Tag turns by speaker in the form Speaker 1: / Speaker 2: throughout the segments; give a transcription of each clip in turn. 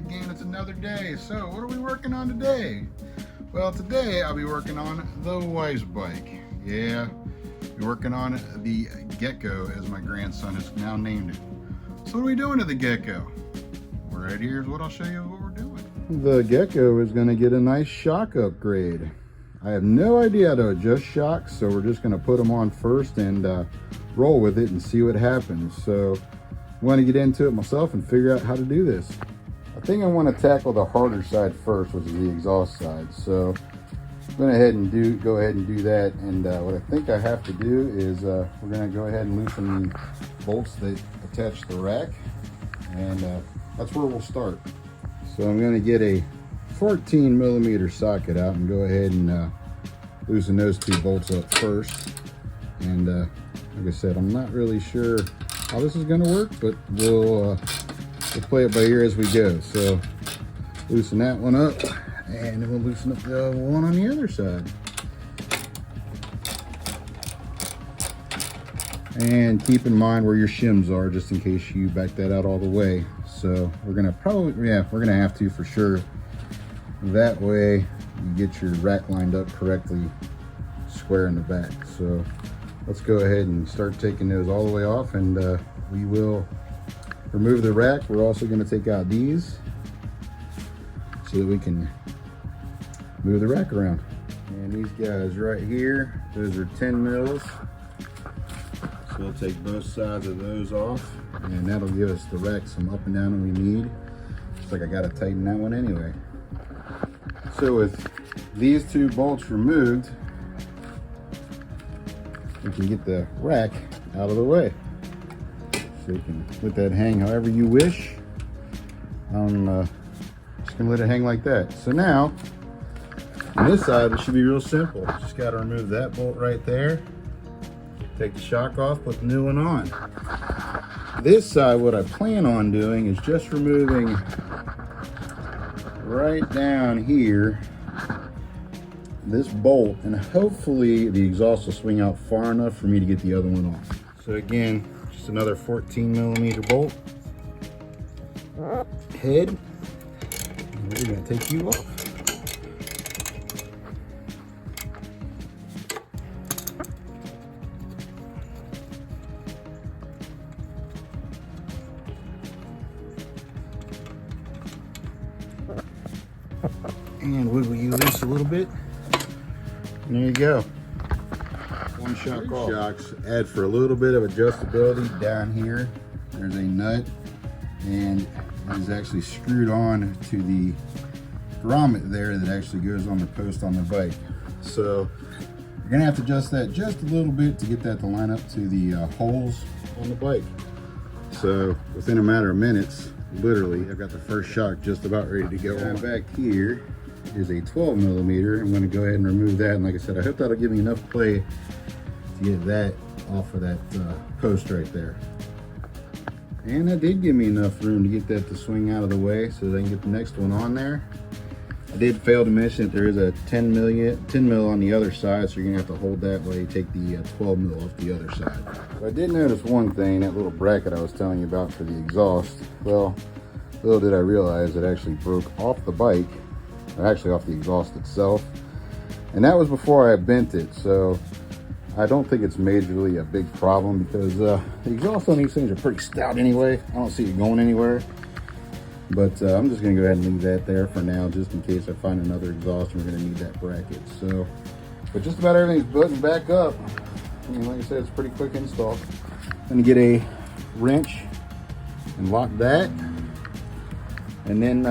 Speaker 1: again. It's another day. So what are we working on today? Well, today I'll be working on the wife's bike. Yeah, we're working on the Gecko, as my grandson has now named it. So what are we doing to the Gecko? Well, right here is what I'll show you what we're doing. The Gecko is going to get a nice shock upgrade. I have no idea how to adjust shocks, so we're just going to put them on first and roll with it and see what happens. So I want to get into it myself and figure out how to do this. I think I want to tackle the harder side first, which is the exhaust side. So I'm going to go ahead and do that. And what I think I have to do is we're going to go ahead and loosen the bolts that attach the rack, and that's where we'll start. So I'm going to get a 14mm socket out and go ahead and loosen those two bolts up first. And like I said, I'm not really sure how this is going to work, but we'll play it by ear as we go. So loosen that one up, and then we'll loosen up the one on the other side. And keep in mind where your shims are, just in case you back that out all the way. So we're gonna have to for sure. That way you get your rack lined up correctly, square in the back. So let's go ahead and start taking those all the way off, and we will remove the rack. We're also going to take out these so that we can move the rack around. And these guys right here, those are 10 mils. So we'll take both sides of those off, and that'll give us the rack some up and down that we need. Looks like I got to tighten that one anyway. So with these two bolts removed, we can get the rack out of the way. So you can let that hang however you wish. I'm just gonna let it hang like that. So now, on this side, it should be real simple. Just gotta remove that bolt right there. Take the shock off, put the new one on. This side, what I plan on doing is just removing right down here this bolt, and hopefully the exhaust will swing out far enough for me to get the other one off. So again, just another 14mm bolt head, and we're going to take you off. And wiggle you loose a little bit. And there you go. One shock off. Shocks add for a little bit of adjustability. Down here, there's a nut, and it is actually screwed on to the grommet there that actually goes on the post on the bike. So you're gonna have to adjust that just a little bit to get that to line up to the holes on the bike. So within a matter of minutes, literally, I've got the first shock just about ready to go on. Back here is a 12mm. I'm going to go ahead and remove that, and like I said, I hope that'll give me enough play to get that off of that post right there. And that did give me enough room to get that to swing out of the way so that I can get the next one on there. I did fail to mention that there is a 10 mil on the other side, so you're going to have to hold that while you take the 12 mil off the other side. So I did notice one thing, that little bracket I was telling you about for the exhaust. Well, little did I realize it actually broke off the bike, or actually off the exhaust itself, and that was before I bent it. So I don't think it's majorly a big problem, because the exhaust on these things are pretty stout anyway. I don't see it going anywhere, but I'm just gonna go ahead and leave that there for now, just in case I find another exhaust and we're gonna need that bracket. So, but just about everything's buttoned back up. I mean, like I said, it's a pretty quick install. I'm gonna get a wrench and lock that, and then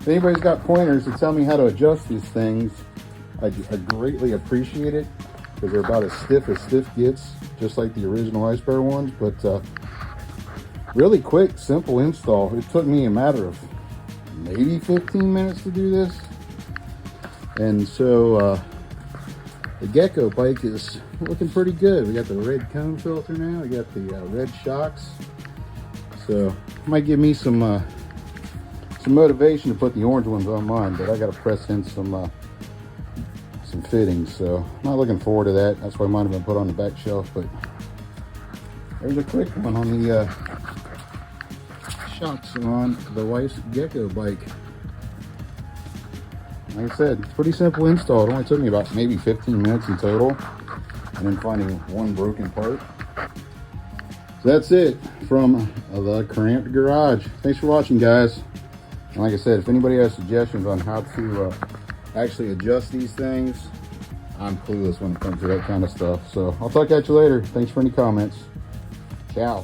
Speaker 1: if anybody's got pointers to tell me how to adjust these things, I greatly appreciate it, because they're about as stiff gets, just like the original Ice Bear ones. But really quick, simple install. It took me a matter of maybe 15 minutes to do this. And so the Gecko bike is looking pretty good. We got the red cone filter now. We got the red shocks. So might give me some motivation to put the orange ones on mine, but I got to press in some fittings, so I'm not looking forward to that. That's why mine have been put on the back shelf. But there's a quick one on the shocks on the wife's Gecko bike. Like I said, it's pretty simple install. It only took me about maybe 15 minutes in total, and then finding one broken part. So that's it from the cramped garage. Thanks for watching, guys. And like I said, if anybody has suggestions on how to actually adjust these things, I'm clueless when it comes to that kind of stuff. So I'll talk at you later. Thanks for any comments. Ciao.